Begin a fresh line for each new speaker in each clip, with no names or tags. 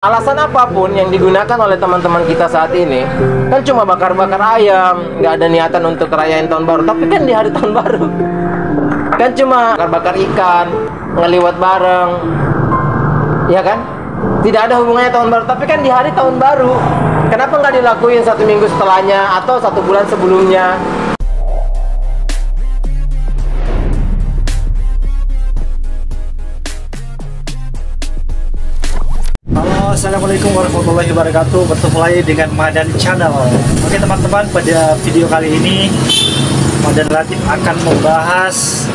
Alasan apapun yang digunakan oleh teman-teman kita saat ini kan cuma bakar-bakar ayam, nggak ada niatan untuk rayain tahun baru. Tapi kan di hari tahun baru kan cuma bakar-bakar ikan, ngeliwat bareng, ya kan? Tidak ada hubungannya tahun baru. Tapi kan di hari tahun baru, kenapa nggak dilakuin 1 minggu setelahnya atau 1 bulan sebelumnya?
Halo, assalamualaikum warahmatullahi wabarakatuh. Bertemu lagi dengan Madan Channel. Oke teman-teman, pada video kali ini Madan Latif akan membahas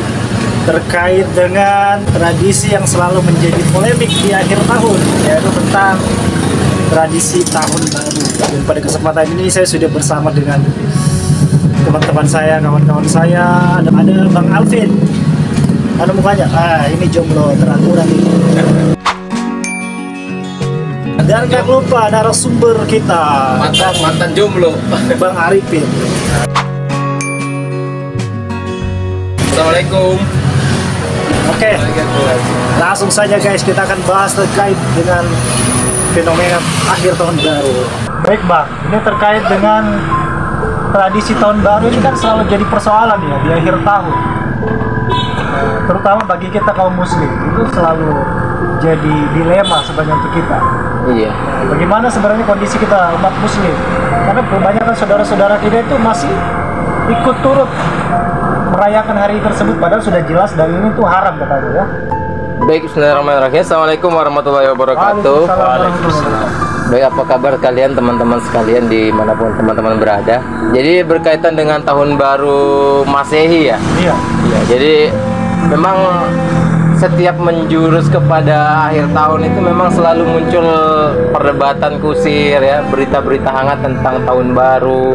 terkait dengan tradisi yang selalu menjadi polemik di akhir tahun, yaitu tentang tradisi tahun baru. Dan pada kesempatan ini saya sudah bersama dengan teman-teman saya, kawan-kawan saya. Ada Bang Alvin. Ada mukanya. Ini jomblo teraturan ini. Dan gak lupa narasumber kita,
mantan jomblo,
Bang Arifin.
Assalamualaikum.
Oke, langsung saja guys, kita akan bahas terkait dengan fenomena akhir tahun baru. Baik Bang, ini terkait dengan tradisi tahun baru ini kan selalu jadi persoalan ya di akhir tahun. Terutama bagi kita kaum muslim, itu selalu jadi dilema sebenarnya untuk kita.
Iya.
Bagaimana sebenarnya kondisi kita umat muslim? Karena kebanyakan saudara-saudara kita itu masih ikut turut merayakan hari tersebut, padahal sudah jelas dan ini tuh haram katanya ya.
Baik, bismillahirrahmanirrahim. Assalamualaikum warahmatullahi wabarakatuh.
Waalaikumsalam.
Baik, apa kabar kalian teman-teman sekalian dimanapun teman-teman berada? Jadi berkaitan dengan tahun baru Masehi ya?
Iya.
Iya, jadi memang setiap menjurus kepada akhir tahun itu memang selalu muncul perdebatan kusir ya, berita-berita hangat tentang tahun baru.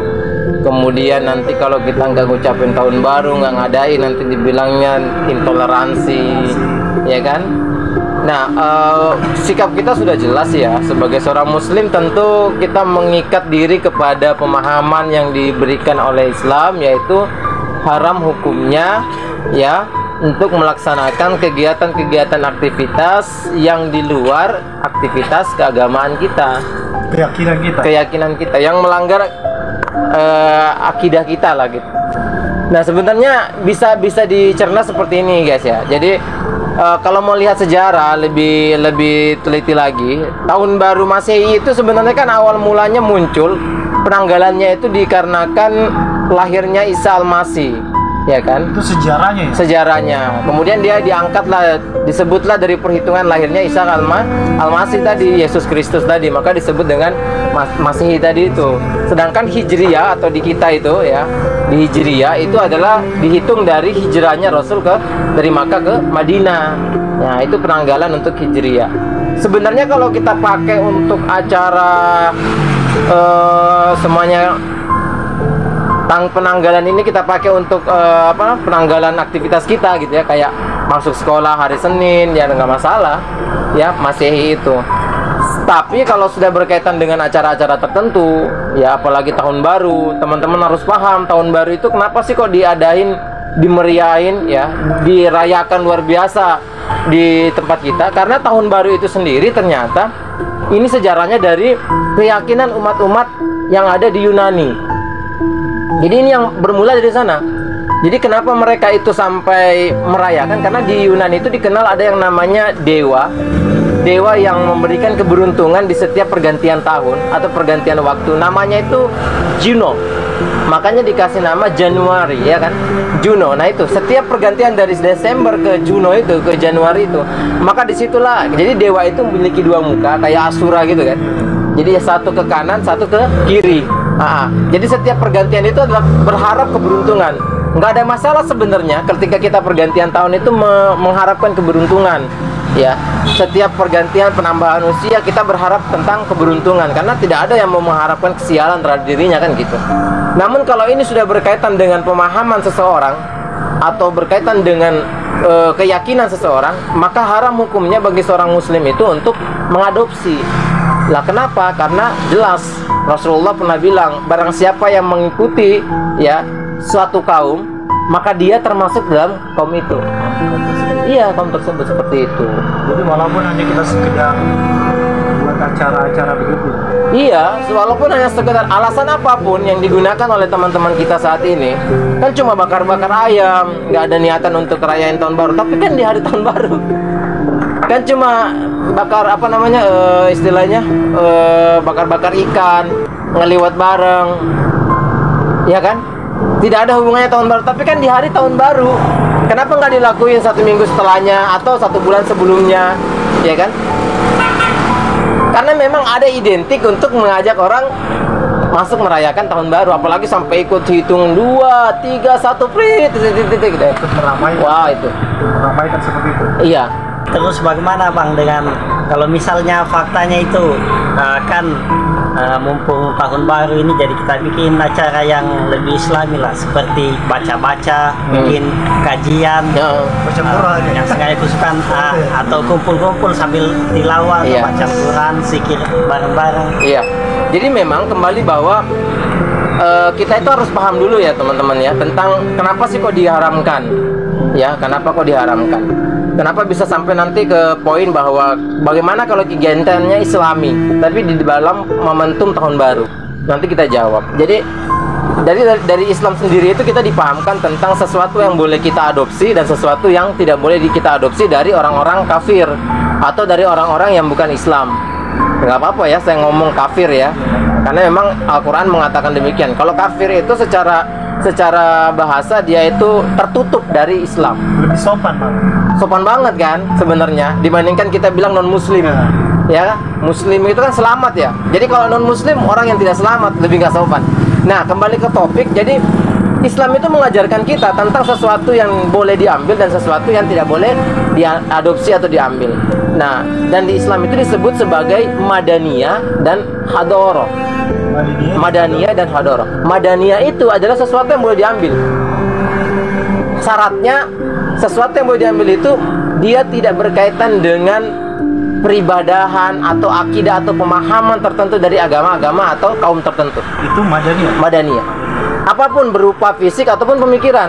Kemudian nanti kalau kita nggak ngucapin tahun baru, nggak ngadain, nanti dibilangnya intoleransi, ya kan? Nah, sikap kita sudah jelas ya. Sebagai seorang muslim tentu kita mengikat diri kepada pemahaman yang diberikan oleh Islam, yaitu haram hukumnya ya untuk melaksanakan kegiatan-kegiatan aktivitas yang di luar aktivitas keagamaan kita, keyakinan kita yang melanggar akidah kita lah gitu. Nah, sebenarnya bisa dicerna seperti ini guys ya. Jadi kalau mau lihat sejarah lebih teliti lagi, tahun baru Masehi itu sebenarnya kan awal mulanya muncul penanggalannya itu dikarenakan lahirnya Isa Al-Masih. Ya kan? Itu
sejarahnya ya?
Sejarahnya. Kemudian dia diangkatlah, disebutlah dari perhitungan lahirnya Isa Al-Masih tadi, Yesus Kristus tadi, maka disebut dengan Masehi tadi itu. Sedangkan Hijriyah atau di kita itu ya, di Hijriyah itu adalah dihitung dari hijrahnya Rasul dari Makkah ke Madinah. Nah, itu penanggalan untuk Hijriyah. Sebenarnya kalau kita pakai untuk acara semuanya penanggalan ini kita pakai untuk penanggalan aktivitas kita gitu ya, kayak masuk sekolah hari Senin ya nggak masalah ya, Masehi itu. Tapi kalau sudah berkaitan dengan acara-acara tertentu ya, apalagi tahun baru, teman-teman harus paham tahun baru itu kenapa sih kok diadain, dimeriahin ya, dirayakan luar biasa di tempat kita. Karena tahun baru itu sendiri ternyata ini sejarahnya dari keyakinan umat-umat yang ada di Yunani. Jadi ini yang bermula dari sana. Jadi kenapa mereka itu sampai merayakan? Karena di Yunani itu dikenal ada yang namanya dewa yang memberikan keberuntungan di setiap pergantian tahun atau pergantian waktu. Namanya itu Juno. Makanya dikasih nama Januari ya kan, Juno. Nah itu setiap pergantian dari Desember ke Juno itu, ke Januari itu, maka disitulah jadi dewa itu memiliki 2 muka kayak Asura gitu kan. Jadi satu ke kanan, satu ke kiri. Jadi setiap pergantian itu adalah berharap keberuntungan. Nggak ada masalah sebenarnya ketika kita pergantian tahun itu mengharapkan keberuntungan. Ya, setiap pergantian penambahan usia kita berharap tentang keberuntungan, karena tidak ada yang mau mengharapkan kesialan terhadap dirinya kan gitu. Namun kalau ini sudah berkaitan dengan pemahaman seseorang atau berkaitan dengan keyakinan seseorang, maka haram hukumnya bagi seorang muslim itu untuk mengadopsi. Lah kenapa? Karena jelas Rasulullah pernah bilang, barang siapa yang mengikuti ya suatu kaum, maka dia termasuk dalam kaum itu. Iya, kaum tersebut seperti itu.
Jadi walaupun hanya kita sekedar buat acara-acara begitu.
Iya, walaupun hanya sekedar alasan apapun yang digunakan oleh teman-teman kita saat ini, kan cuma bakar-bakar ayam, nggak ada niatan untuk rayain tahun baru. Tapi kan di hari tahun baru, kan cuma bakar apa namanya istilahnya bakar-bakar ikan, ngeliwat bareng, ya kan? Tidak ada hubungannya tahun baru, tapi kan di hari tahun baru. Kenapa nggak dilakuin 1 minggu setelahnya atau 1 bulan sebelumnya, ya kan? Karena memang ada identik untuk mengajak orang masuk merayakan tahun baru, apalagi sampai ikut hitung 2, 3, 1 prit titik gitu.
Meramaikan.
Wah, itu.
Meramaikan seperti itu.
Iya.
Terus bagaimana Bang dengan kalau misalnya faktanya itu kan mumpung tahun baru ini jadi kita bikin acara yang lebih islami lah, seperti baca-baca, bikin kajian,
Baca Quran
yang sengaja khususkan atau kumpul-kumpul sambil tilawah,
Iya.
baca Quran, zikir bareng-bareng.
Iya. Jadi memang kembali bahwa kita itu harus paham dulu ya teman-teman ya tentang kenapa sih kok diharamkan. Ya, kenapa kok diharamkan? Kenapa bisa sampai nanti ke poin bahwa bagaimana kalau kegiatannya Islami, tapi di dalam momentum tahun baru? Nanti kita jawab. Jadi dari Islam sendiri itu kita dipahamkan tentang sesuatu yang boleh kita adopsi dan sesuatu yang tidak boleh kita adopsi dari orang-orang kafir atau dari orang-orang yang bukan Islam. Nggak apa-apa ya saya ngomong kafir ya, karena memang Al-Quran mengatakan demikian. Kalau kafir itu secara bahasa dia itu tertutup dari Islam.
lebih sopan, Bang.
Sopan banget kan sebenarnya dibandingkan kita bilang non muslim. Ya, muslim itu kan selamat ya. Jadi kalau non muslim orang yang tidak selamat lebih nggak sopan. Nah, kembali ke topik. Jadi Islam itu mengajarkan kita tentang sesuatu yang boleh diambil dan sesuatu yang tidak boleh diadopsi atau diambil. Nah, dan di Islam itu disebut sebagai madaniyah dan hadoroh. Madaniyah dan hadoroh. Madaniyah itu adalah sesuatu yang boleh diambil. Syaratnya sesuatu yang boleh diambil itu dia tidak berkaitan dengan peribadahan atau akidah atau pemahaman tertentu dari agama-agama atau kaum tertentu.
Itu Madaniyah.
Madaniyah. Apapun berupa fisik ataupun pemikiran.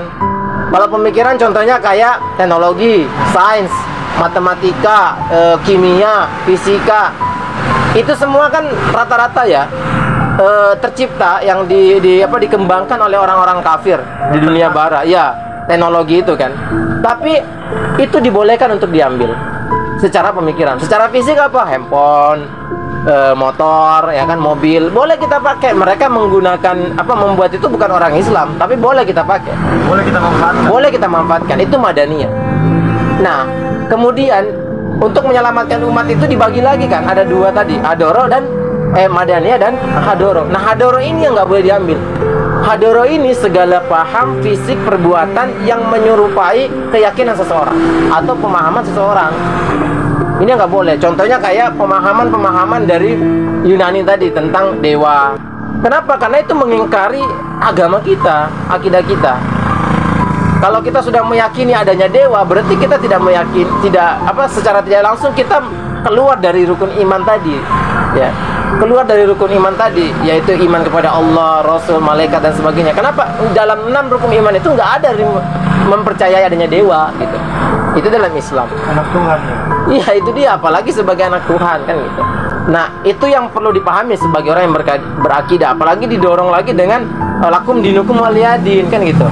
Kalau pemikiran contohnya kayak teknologi, sains, matematika, kimia, fisika. Itu semua kan rata-rata ya tercipta yang dikembangkan oleh orang-orang kafir di dunia barat. Ya, teknologi itu kan. Tapi itu dibolehkan untuk diambil secara pemikiran. Secara fisik apa? Handphone, motor, ya kan, mobil, boleh kita pakai. Mereka menggunakan membuat itu bukan orang Islam, tapi boleh kita pakai.
Boleh kita manfaatkan.
Boleh kita manfaatkan. Itu madaniyah. Nah, kemudian untuk menyelamatkan umat itu dibagi lagi kan, ada dua tadi, hadoro dan madaniyah dan hadoro. Nah, hadoro ini yang nggak boleh diambil. Hadoro ini segala paham fisik perbuatan yang menyerupai keyakinan seseorang atau pemahaman seseorang. Ini nggak boleh. Contohnya kayak pemahaman-pemahaman dari Yunani tadi tentang dewa. Kenapa? Karena itu mengingkari agama kita, akidah kita. Kalau kita sudah meyakini adanya dewa, berarti kita tidak meyakini, secara tidak langsung kita keluar dari rukun iman tadi, ya. Keluar dari rukun iman tadi, yaitu iman kepada Allah, Rasul, malaikat dan sebagainya. Kenapa? Dalam 6 rukun iman itu nggak ada mempercayai adanya dewa, gitu. Itu dalam Islam.
Anak Tuhan ya.
Iya, itu dia, apalagi sebagai anak Tuhan kan gitu. Nah, itu yang perlu dipahami sebagai orang yang berakidah, apalagi didorong lagi dengan lakum dinukum waliyadin kan gitu.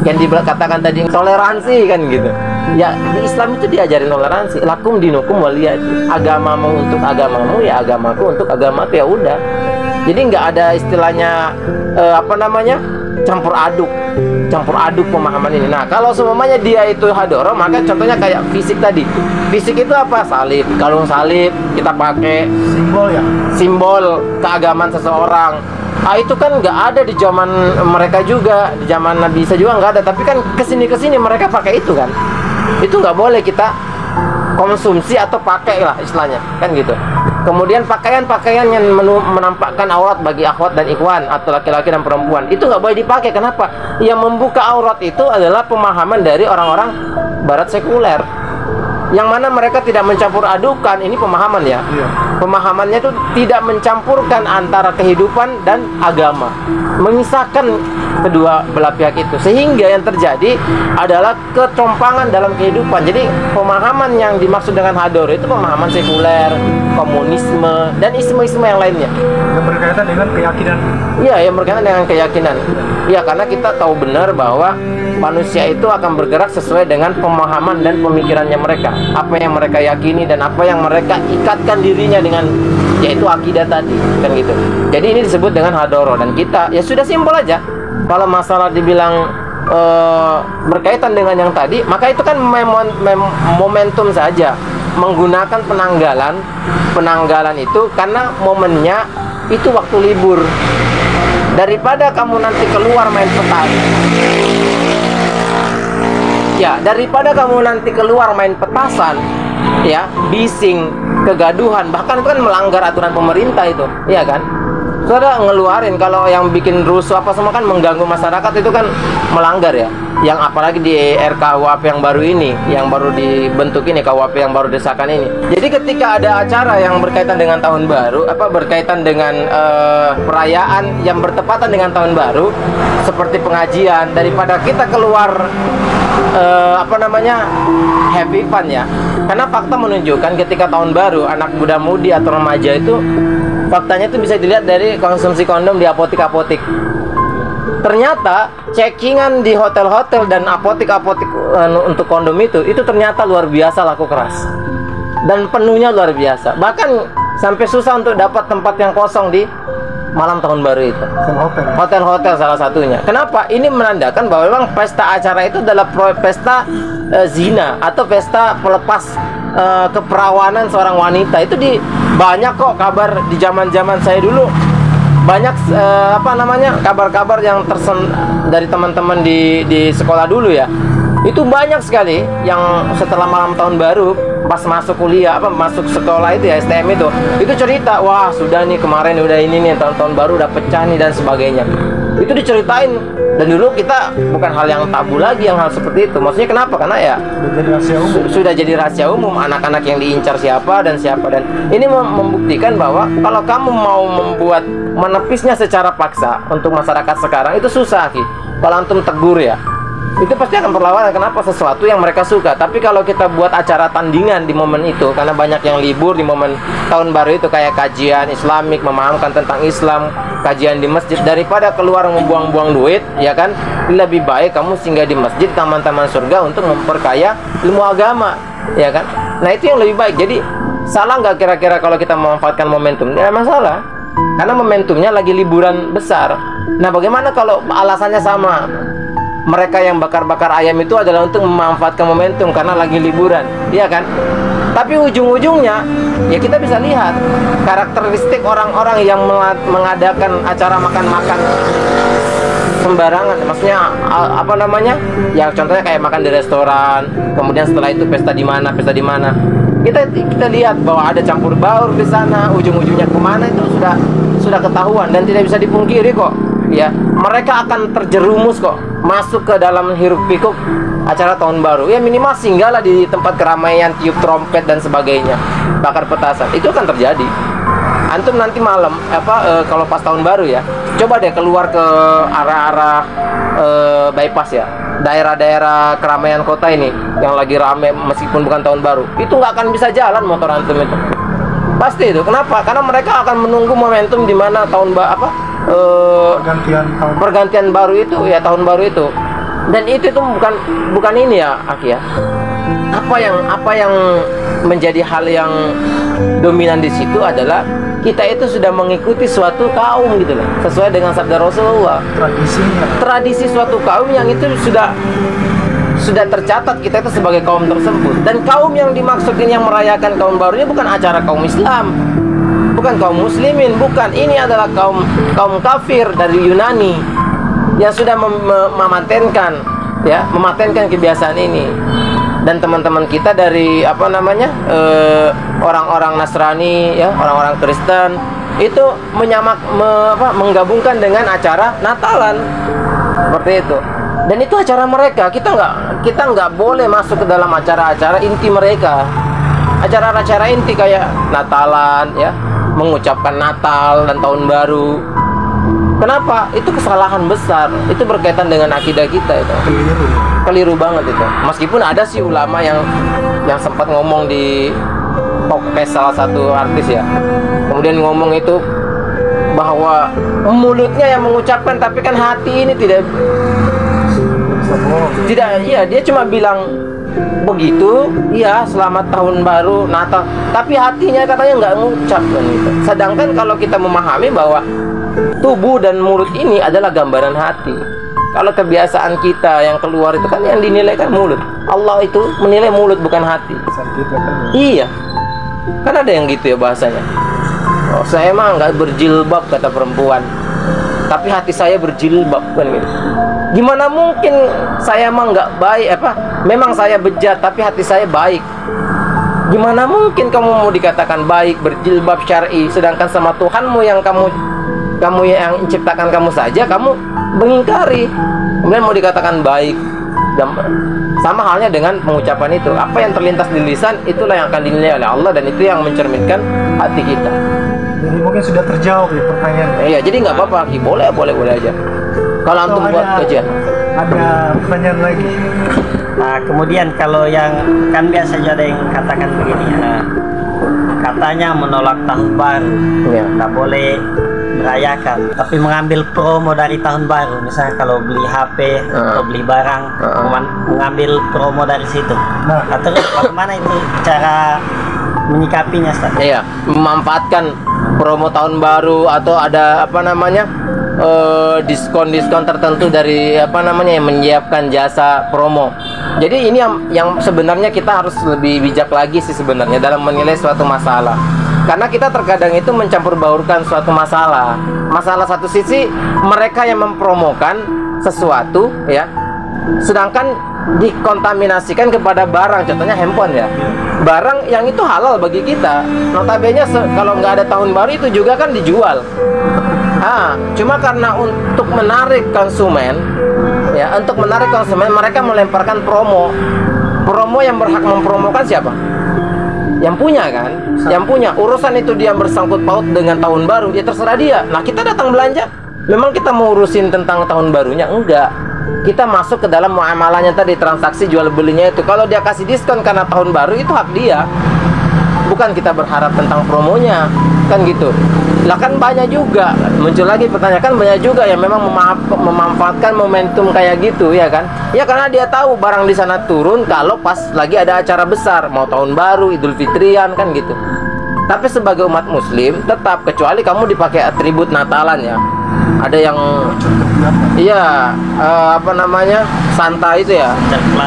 Yang dikatakan tadi toleransi kan gitu. Ya, di Islam itu diajarin toleransi. Lakum dinukum waliyadin. Agamamu untuk agamamu, ya agamaku untuk agamaku, ya udah. Jadi nggak ada istilahnya campur aduk pemahaman ini. Nah, kalau semuanya dia itu hadoro, maka contohnya kayak fisik tadi. Fisik itu apa? Salib. Kalung salib kita pakai,
Simbol ya.
simbol keagamaan seseorang. Itu kan nggak ada di zaman mereka juga, di zaman Nabi Isa juga nggak ada. Tapi kan kesini mereka pakai itu kan. Itu nggak boleh kita konsumsi atau pakai lah istilahnya, kan gitu. Kemudian pakaian-pakaian yang menampakkan aurat bagi akhwat dan ikhwan atau laki-laki dan perempuan itu nggak boleh dipakai. Kenapa? Yang membuka aurat itu adalah pemahaman dari orang-orang barat sekuler. yang mana mereka tidak mencampur adukan, ini pemahaman ya. Pemahamannya itu tidak mencampurkan antara kehidupan dan agama, mengisahkan kedua belah pihak itu, sehingga yang terjadi adalah kecompangan dalam kehidupan. Jadi pemahaman yang dimaksud dengan hadoro itu pemahaman sekuler, komunisme, dan isme-isme yang lainnya.
Yang berkaitan dengan keyakinan.
Iya, yang berkaitan dengan keyakinan. Ya, karena kita tahu benar bahwa manusia itu akan bergerak sesuai dengan pemahaman dan pemikirannya mereka, apa yang mereka yakini dan apa yang mereka ikatkan dirinya dengan, yaitu akidah tadi, kan gitu. Jadi ini disebut dengan hadoro, dan kita ya sudah simpel aja. Kalau masalah dibilang berkaitan dengan yang tadi, maka itu kan momentum saja, menggunakan penanggalan itu karena momennya itu waktu libur. Daripada kamu nanti keluar main petasan, ya, daripada kamu nanti keluar main petasan, ya, bising, kegaduhan, bahkan itu kan melanggar aturan pemerintah itu, ya kan? Saudara ngeluarin, kalau yang bikin rusuh apa semua kan mengganggu masyarakat, itu kan melanggar ya. Yang apalagi di RKUHP yang baru ini, yang baru dibentuk ini, KUHP yang baru disahkan ini. Jadi ketika ada acara yang berkaitan dengan tahun baru, berkaitan dengan perayaan yang bertepatan dengan tahun baru, seperti pengajian, daripada kita keluar happy fun ya. Karena fakta menunjukkan ketika tahun baru, anak muda-mudi atau remaja itu, faktanya itu bisa dilihat dari konsumsi kondom di apotik-apotik. Ternyata checkingan di hotel-hotel dan apotik-apotik untuk kondom itu ternyata luar biasa laku keras, dan penuhnya luar biasa. Bahkan sampai susah untuk dapat tempat yang kosong di malam tahun baru itu. Hotel-hotel salah satunya. Kenapa? Ini menandakan bahwa memang pesta acara itu adalah pesta zina atau pesta pelepas keperawanan seorang wanita. Itu banyak kok kabar di zaman-zaman saya dulu. Banyak kabar-kabar yang dari teman-teman di sekolah dulu ya. Itu banyak sekali yang setelah malam tahun baru, pas masuk kuliah, masuk sekolah itu ya, STM itu cerita, wah sudah nih kemarin udah ini nih, tahun baru udah pecah nih dan sebagainya. Itu diceritain, dan dulu kita bukan hal yang tabu lagi yang hal seperti itu. Maksudnya kenapa? Karena ya sudah jadi rahasia umum, anak-anak yang diincar siapa, dan ini membuktikan bahwa kalau kamu mau menepisnya secara paksa untuk masyarakat sekarang itu susah sih. Kalau antum tegur ya, itu pasti akan perlawanan. Kenapa? Sesuatu yang mereka suka. Tapi kalau kita buat acara tandingan di momen itu, karena banyak yang libur di momen tahun baru itu, kayak kajian Islamik, memahamkan tentang Islam, kajian di masjid, daripada keluar membuang-buang duit, ya kan, lebih baik kamu singgah di masjid, taman-taman surga, untuk memperkaya ilmu agama, ya kan. Nah itu yang lebih baik. Jadi salah nggak kira-kira kalau kita memanfaatkan momentum? Ya masalah, karena momentumnya lagi liburan besar. Nah bagaimana kalau alasannya sama? Mereka yang bakar-bakar ayam itu adalah untuk memanfaatkan momentum karena lagi liburan, iya kan? Tapi ujung-ujungnya ya kita bisa lihat karakteristik orang-orang yang mengadakan acara makan-makan sembarangan. Maksudnya ya contohnya kayak makan di restoran, kemudian setelah itu pesta di mana. Kita lihat bahwa ada campur baur di sana, ujung-ujungnya kemana itu sudah ketahuan dan tidak bisa dipungkiri kok. Ya, mereka akan terjerumus kok masuk ke dalam hiruk pikuk acara tahun baru. Ya minimal singgahlah di tempat keramaian, tiup trompet dan sebagainya, bakar petasan. Itu akan terjadi. Antum nanti malam kalau pas tahun baru ya, coba deh keluar ke arah-arah bypass ya, daerah-daerah keramaian kota ini yang lagi rame meskipun bukan tahun baru. Itu nggak akan bisa jalan motor antum itu. Pasti itu. Kenapa? Karena mereka akan menunggu momentum di mana pergantian baru itu ya, tahun baru itu. Dan itu tuh bukan ini ya, Aki ya. Apa yang menjadi hal yang dominan di situ adalah kita itu sudah mengikuti suatu kaum gitu loh, sesuai dengan sabda Rasulullah. Tradisi suatu kaum yang itu sudah tercatat kita itu sebagai kaum tersebut. Dan kaum yang dimaksudkan yang merayakan tahun barunya bukan acara kaum Islam, bukan kaum muslimin, bukan. Ini adalah kaum kafir dari Yunani yang sudah mematenkan kebiasaan ini. Dan teman-teman kita dari orang-orang Nasrani ya, orang-orang Kristen itu menggabungkan dengan acara Natalan seperti itu. Dan itu acara mereka. Kita nggak boleh masuk ke dalam acara-acara inti mereka. Acara-acara inti kayak Natalan, ya, mengucapkan Natal dan Tahun Baru. Kenapa? Itu kesalahan besar. Itu berkaitan dengan akidah kita itu. Keliru banget itu. Meskipun ada sih ulama yang sempat ngomong di podcast salah satu artis ya. Kemudian ngomong itu bahwa mulutnya yang mengucapkan, tapi kan hati ini tidak, iya, dia cuma bilang begitu, iya, selamat tahun baru, Natal, tapi hatinya katanya nggak ngucap kan gitu. Sedangkan kalau kita memahami bahwa tubuh dan mulut ini adalah gambaran hati. Kalau kebiasaan kita yang keluar itu kan yang dinilai kan mulut. Allah itu menilai mulut bukan hati. Iya, kan ada yang gitu ya bahasanya. Oh, saya mah nggak berjilbab kata perempuan, tapi hati saya berjilbab kan gitu. Gimana mungkin saya mah nggak baik memang saya bejat tapi hati saya baik. Gimana mungkin kamu mau dikatakan baik berjilbab syar'i, sedangkan sama Tuhanmu yang kamu yang menciptakan kamu saja kamu mengingkari, kemudian mau dikatakan baik. Sama halnya dengan pengucapan itu, apa yang terlintas di lisan itulah yang akan dinilai oleh Allah, dan itu yang mencerminkan hati kita.
Jadi mungkin sudah terjawab ya pertanyaan.
Iya, jadi nggak apa-apa, boleh aja. Kalau antum buat kajian.
Ada pertanyaan lagi.
Nah, kemudian kalau yang kan biasa ada yang katakan begini, katanya menolak tahun baru, nggak boleh merayakan, tapi mengambil promo dari tahun baru. Misalnya kalau beli HP atau beli barang, mengambil promo dari situ. Nah, terus bagaimana itu cara menyikapinya, Ustaz?
Iya, memanfaatkan promo tahun baru atau ada diskon-diskon tertentu dari yang menyiapkan jasa promo. Jadi ini yang sebenarnya kita harus lebih bijak lagi sih sebenarnya dalam menilai suatu masalah. Karena kita terkadang itu mencampur baurkan suatu masalah. Masalah satu sisi mereka yang mempromokan sesuatu ya, sedangkan dikontaminasikan kepada barang, contohnya handphone ya. Barang yang itu halal bagi kita. Notabene kalau nggak ada tahun baru itu juga kan dijual. Cuma karena untuk menarik konsumen ya, mereka melemparkan promo. Promo yang berhak mempromokan siapa? Yang punya kan? Yang punya. Urusan itu dia bersangkut paut dengan tahun baru, ya terserah dia. Nah, kita datang belanja, memang kita mau urusin tentang tahun barunya? Enggak. Kita masuk ke dalam muamalahnya tadi, transaksi jual belinya itu. Kalau dia kasih diskon karena tahun baru, itu hak dia. Bukan kita berharap tentang promonya, kan gitu. Lah kan banyak juga, muncul lagi pertanyaan, kan banyak juga yang memang memanfaatkan momentum kayak gitu ya kan. Ya karena dia tahu barang di sana turun kalau pas lagi ada acara besar, mau tahun baru, Idul Fitrian kan gitu. Tapi sebagai umat muslim tetap, kecuali kamu dipakai atribut Natalan ya. Ada yang Santa itu ya,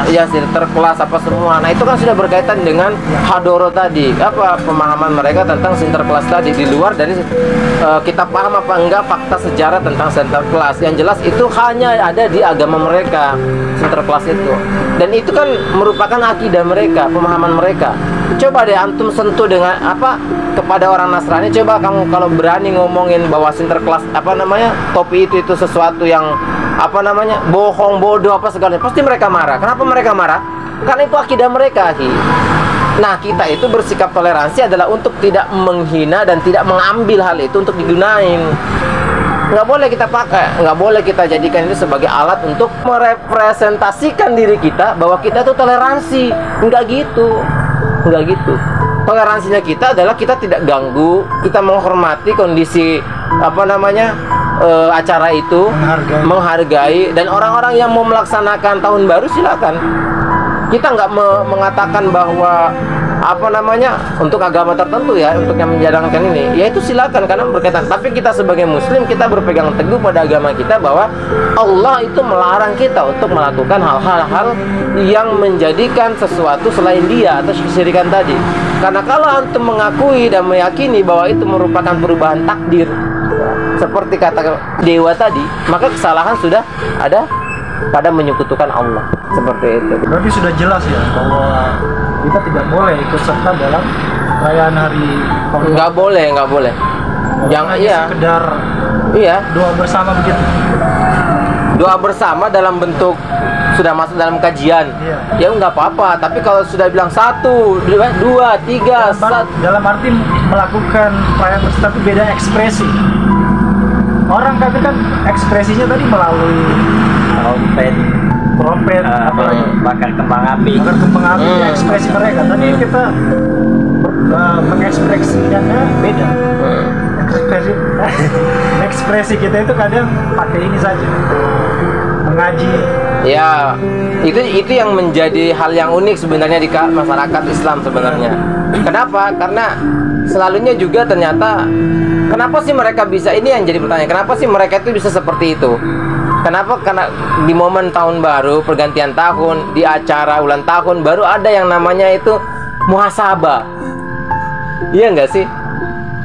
iya, sinterklas apa semua. Nah itu kan sudah berkaitan dengan hadoro tadi, pemahaman mereka tentang sinterklas tadi, di luar dari kita paham apa enggak fakta sejarah tentang sinterklas. Yang jelas itu hanya ada di agama mereka, sinterklas itu, dan itu kan merupakan akidah mereka, pemahaman mereka. Coba deh antum sentuh dengan kepada orang Nasrani, coba kamu kalau berani ngomongin bahwa sinterklas topi itu sesuatu yang bohong, bodoh, segala, pasti mereka marah. Kenapa mereka marah? Karena itu akidah mereka, Nah, kita itu bersikap toleransi adalah untuk tidak menghina dan tidak mengambil hal itu untuk digunain. Nggak boleh kita pakai, nggak boleh kita jadikan itu sebagai alat untuk merepresentasikan diri kita bahwa kita itu toleransi. Nggak gitu. Toleransinya kita adalah kita tidak ganggu, kita menghormati kondisi acara itu, menghargai, dan orang-orang yang mau melaksanakan tahun baru silakan. Kita nggak mengatakan bahwa untuk agama tertentu ya, untuk yang menjalankan ini, ya itu silakan karena berkaitan. Tapi kita sebagai muslim, kita berpegang teguh pada agama kita bahwa Allah itu melarang kita untuk melakukan hal-hal yang menjadikan sesuatu selain dia atau kesyirikan tadi. Karena kalau antum mengakui dan meyakini bahwa itu merupakan perubahan takdir, seperti kata dewa tadi, maka kesalahan sudah ada pada menyekutukan Allah. Seperti itu.
Berarti sudah jelas ya bahwa kita tidak boleh ikut serta dalam perayaan hari tahun baru.
Nggak boleh.
Jangan sekedar doa bersama begitu.
doa bersama dalam bentuk sudah masuk dalam kajian, ya nggak apa-apa. Tapi kalau sudah bilang 1, 2, 3,
dalam arti melakukan pelayanan bersama tapi beda ekspresi. Orang kami kan ekspresinya tadi melalui trompet, apalagi
bakar kembang api.
Ekspresi mereka. Tadi kita mengekspresikannya beda. Ekspresi kita itu kadang pakai ini saja, mengaji.
Ya, itu yang menjadi hal yang unik sebenarnya di masyarakat Islam sebenarnya. Kenapa? Karena selalunya juga ternyata kenapa sih mereka bisa, ini yang jadi pertanyaan, kenapa sih mereka itu bisa seperti itu? Kenapa? Karena di momen tahun baru, pergantian tahun, di acara ulang tahun baru ada yang namanya itu muhasabah. Iya nggak sih?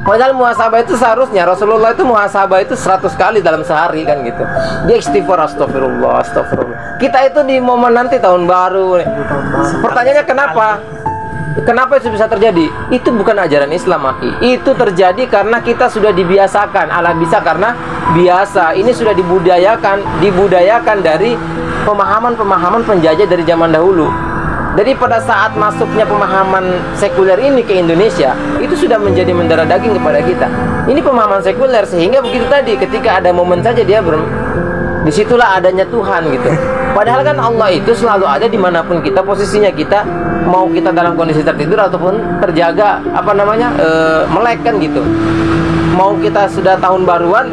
Padahal muhasabah itu seharusnya Rasulullah itu muhasabah itu 100 kali dalam sehari kan gitu. Dia istighfar, astagfirullah, astagfirullah. Kita itu di momen nanti tahun baru. Pertanyaannya kenapa? Kenapa itu bisa terjadi? Itu bukan ajaran Islam, Aki. Itu terjadi karena kita sudah dibiasakan. Ala bisa karena biasa. Ini sudah dibudayakan dari pemahaman-pemahaman penjajah dari zaman dahulu. Jadi pada saat masuknya pemahaman sekuler ini ke Indonesia, itu sudah menjadi mendarah daging kepada kita. Ini pemahaman sekuler, sehingga begitu tadi, ketika ada momen saja dia disitulah adanya Tuhan gitu. Padahal kan Allah itu selalu ada dimanapun kita posisinya, kita mau kita dalam kondisi tertidur ataupun terjaga melek kan gitu. Mau kita sudah tahun baruan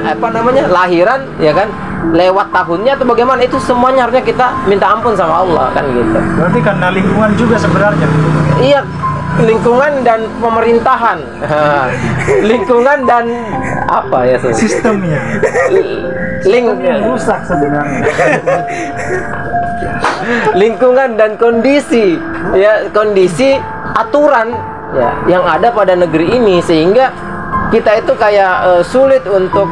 lahiran ya kan, lewat tahunnya atau bagaimana, itu semuanya harusnya kita minta ampun sama Allah kan gitu.
Berarti karena lingkungan juga sebenarnya.
Iya, lingkungan dan pemerintahan. Lingkungan dan apa ya
sistemnya. Yang rusak sebenarnya.
Lingkungan dan kondisi aturan ya yang ada pada negeri ini, sehingga kita itu kayak sulit untuk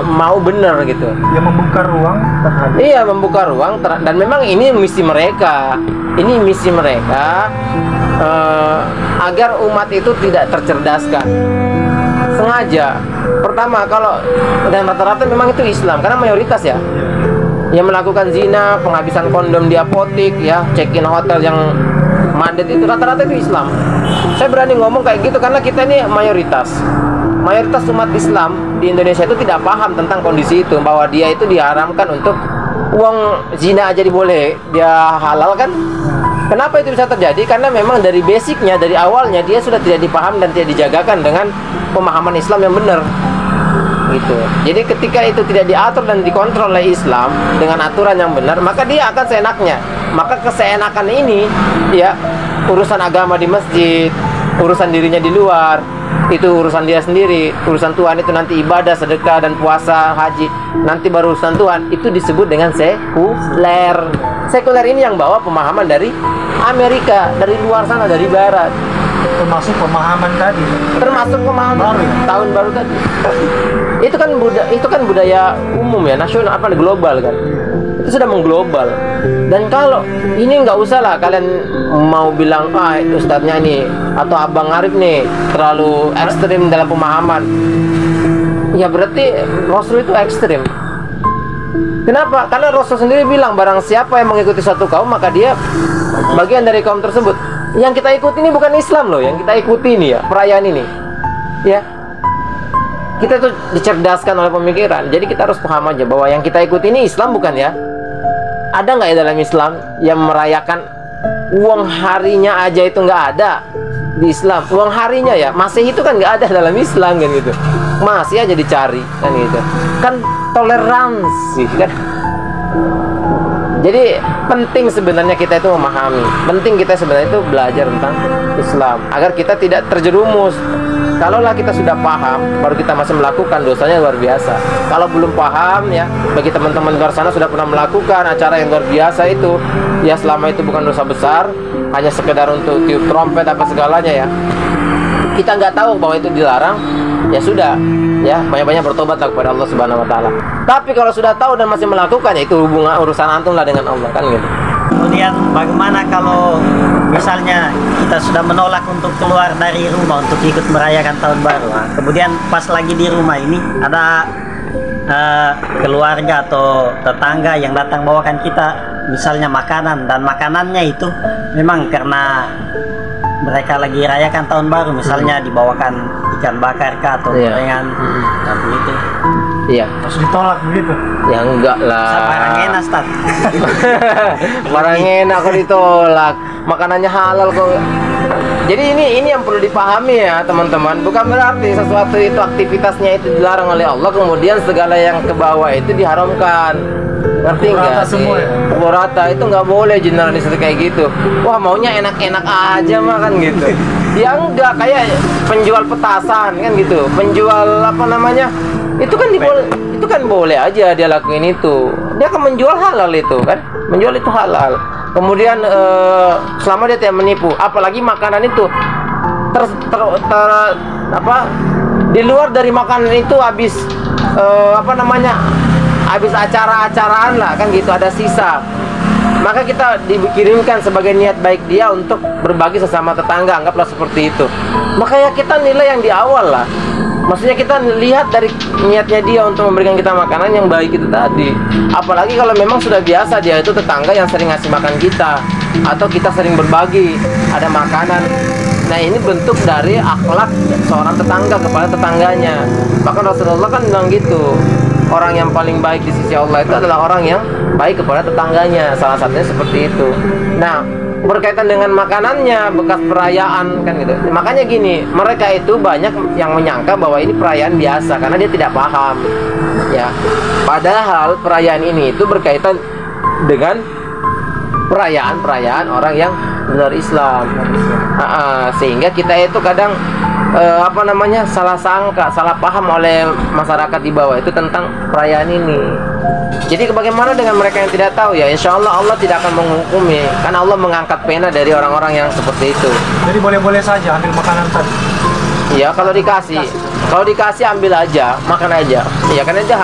mau benar gitu.
Ya membuka ruang terhadap.
Iya, membuka ruang dan memang ini misi mereka. Ini misi mereka agar umat itu tidak tercerdaskan. Sengaja. Pertama, kalau dan rata-rata memang itu Islam karena mayoritas ya. Yang melakukan zina, penghabisan kondom di apotik ya, check-in hotel yang mandet itu rata-rata itu Islam. Saya berani ngomong kayak gitu karena kita ini mayoritas umat Islam di Indonesia itu tidak paham tentang kondisi itu, bahwa dia itu diharamkan untuk uang zina aja diboleh, dia halal kan. Kenapa itu bisa terjadi? Karena memang dari basicnya, dari awalnya dia sudah tidak dipaham dan tidak dijagakan dengan pemahaman Islam yang benar gitu. Jadi ketika itu tidak diatur dan dikontrol oleh Islam dengan aturan yang benar, maka dia akan seenaknya. Maka keseenakan ini ya, urusan agama di masjid, urusan dirinya di luar, itu urusan dia sendiri. Urusan Tuhan itu nanti ibadah, sedekah dan puasa, haji, nanti baru urusan Tuhan. Itu disebut dengan sekuler. Sekuler ini yang bawa pemahaman dari Amerika, dari luar sana, dari barat.
Termasuk pemahaman tadi.
Termasuk pemahaman
baru, ya?
Tahun baru tadi. Itu kan budaya umum ya, nasional, global kan. Itu sudah mengglobal. Dan kalau ini nggak usah lah kalian mau bilang ustadznya ini atau Abang Arif nih terlalu ekstrim dalam pemahaman. Ya berarti Rasul itu ekstrim. Kenapa? Karena Rasul sendiri bilang barang siapa yang mengikuti satu kaum maka dia bagian dari kaum tersebut. Yang kita ikuti ini bukan Islam loh, yang kita ikuti ini ya, perayaan ini. Ya. Kita tuh dicerdaskan oleh pemikiran. Jadi kita harus paham aja bahwa yang kita ikuti ini Islam bukan ya. Ada nggak ya dalam Islam yang merayakan uang harinya aja itu nggak ada di Islam? Uang harinya ya, Masehi itu kan nggak ada dalam Islam kan gitu. Masih aja dicari kan gitu. Kan toleransi kan. Jadi penting sebenarnya kita itu memahami. Penting kita sebenarnya itu belajar tentang Islam agar kita tidak terjerumus. Kalaulah kita sudah paham, baru kita masih melakukan, dosanya luar biasa. Kalau belum paham ya, bagi teman-teman luar sana sudah pernah melakukan acara yang luar biasa itu, ya selama itu bukan dosa besar, hanya sekedar untuk tiup trompet apa segalanya ya. Kita nggak tahu bahwa itu dilarang, ya sudah, ya banyak-banyak bertobatlah kepada Allah Subhanahu Wa Taala. Tapi kalau sudah tahu dan masih melakukan, ya itu hubungan urusan antum lah dengan Allah kan gitu.
Kemudian bagaimana kalau misalnya kita sudah menolak untuk keluar dari rumah untuk ikut merayakan tahun baru, kemudian pas lagi di rumah ini ada keluarga atau tetangga yang datang bawakan kita misalnya makanan, dan makanannya itu memang karena mereka lagi rayakan tahun baru, misalnya dibawakan ikan bakar kah atau gorengan, dan begitu.
Iya.
Harus ditolak begitu.
Ya enggak lah.
Barang enak, Stat.
Barang enak kok ditolak. Makanannya halal kok. Jadi ini yang perlu dipahami ya teman-teman. Bukan berarti sesuatu itu aktivitasnya itu dilarang oleh Allah, kemudian segala yang ke bawah itu diharamkan. Ngerti nggak?
Semua ya?
Pukul rata itu nggak boleh generalisasi kayak gitu. Wah maunya enak-enak aja mah kan gitu. Ya enggak, kayak penjual petasan kan gitu. Penjual apa namanya? Itu kan boleh aja dia lakuin itu. Dia akan menjual halal itu kan. Menjual itu halal. Kemudian selama dia tidak menipu, apalagi makanan itu di luar dari makanan itu habis habis acara-acaraan lah kan gitu, ada sisa, maka kita dikirimkan sebagai niat baik dia untuk berbagi sesama tetangga, anggaplah seperti itu. Makanya kita nilai yang di awal lah, maksudnya kita lihat dari niatnya dia untuk memberikan kita makanan yang baik itu tadi. Apalagi kalau memang sudah biasa dia itu tetangga yang sering ngasih makan kita, atau kita sering berbagi ada makanan. Nah ini bentuk dari akhlak seorang tetangga kepada tetangganya. Bahkan Rasulullah kan bilang gitu, orang yang paling baik di sisi Allah itu adalah orang yang baik kepada tetangganya. Salah satunya seperti itu. Nah berkaitan dengan makanannya, bekas perayaan kan gitu. Makanya gini, mereka itu banyak yang menyangka bahwa ini perayaan biasa karena dia tidak paham. Ya, padahal perayaan ini itu berkaitan dengan perayaan orang yang benar Islam. Sehingga kita itu kadang salah sangka, salah paham oleh masyarakat di bawah itu tentang perayaan ini. Jadi bagaimana dengan mereka yang tidak tahu ya? Insya Allah Allah tidak akan menghukumi, karena Allah mengangkat pena dari orang-orang yang seperti itu.
Jadi boleh-boleh saja ambil makanan tadi.
Iya, kalau dikasih ambil aja, makan aja. Iya, karena itu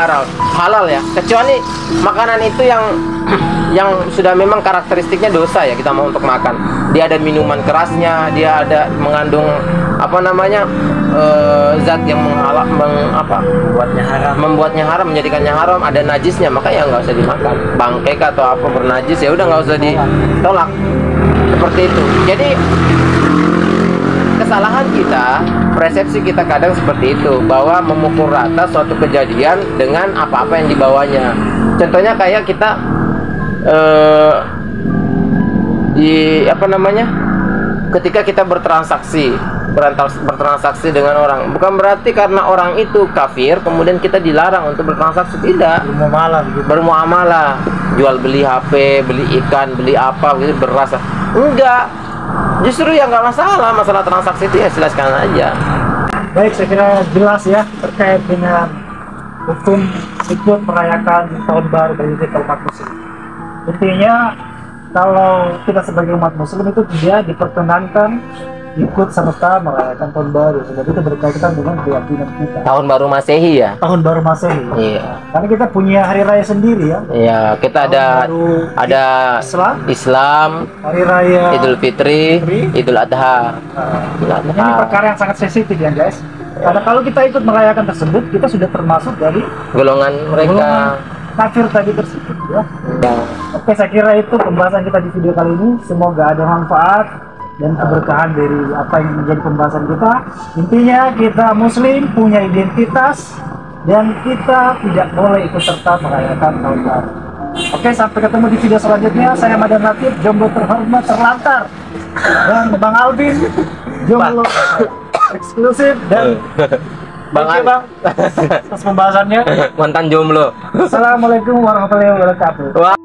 halal ya. Kecuali makanan itu yang sudah memang karakteristiknya dosa ya, kita mau untuk makan. Dia ada minuman kerasnya, dia ada mengandung zat yang membuatnya haram, menjadikannya haram, ada najisnya, maka ya nggak usah dimakan. Bangkai atau apa bernajis ya udah nggak usah ditolak. Seperti itu. Jadi kesalahan kita, persepsi kita kadang seperti itu, bahwa memukul rata suatu kejadian dengan apa-apa yang dibawanya. Contohnya kayak kita ketika kita bertransaksi dengan orang, bukan berarti karena orang itu kafir kemudian kita dilarang untuk bertransaksi, tidak. Bermuamalah, jual beli HP, beli ikan, beli apa gitu, beras, enggak. Justru yang nggak masalah transaksi itu ya silakan aja.
Baik, saya kira jelas ya terkait dengan hukum ikut merayakan tahun baru bagi kita umat muslim. Intinya kalau kita sebagai umat muslim itu tidak diperkenankan ikut serta merayakan tahun baru, sebab itu berkaitan dengan keyakinan kita.
Tahun baru Masehi ya?
Tahun baru Masehi.
Iya.
Karena kita punya hari raya sendiri ya.
Iya, kita ada Islam,
hari raya
Idul Fitri, Idul Adha.
Ini perkara yang sangat sensitif ya guys. Karena kalau kita ikut merayakan tersebut, kita sudah termasuk dari
golongan mereka
kafir tadi tersebut ya. Oke, saya kira itu pembahasan kita di video kali ini. Semoga ada manfaat dan keberkahan dari apa yang menjadi pembahasan kita. Intinya kita muslim punya identitas dan kita tidak boleh ikut serta merayakan tahun baru. Oke, sampai ketemu di video selanjutnya. Saya Madan Latif, jomblo terhormat terlantar, dan Bang Alvin, jomblo eksklusif, dan Bang atas pembahasannya
mantan jomblo.
Assalamualaikum warahmatullahi wabarakatuh.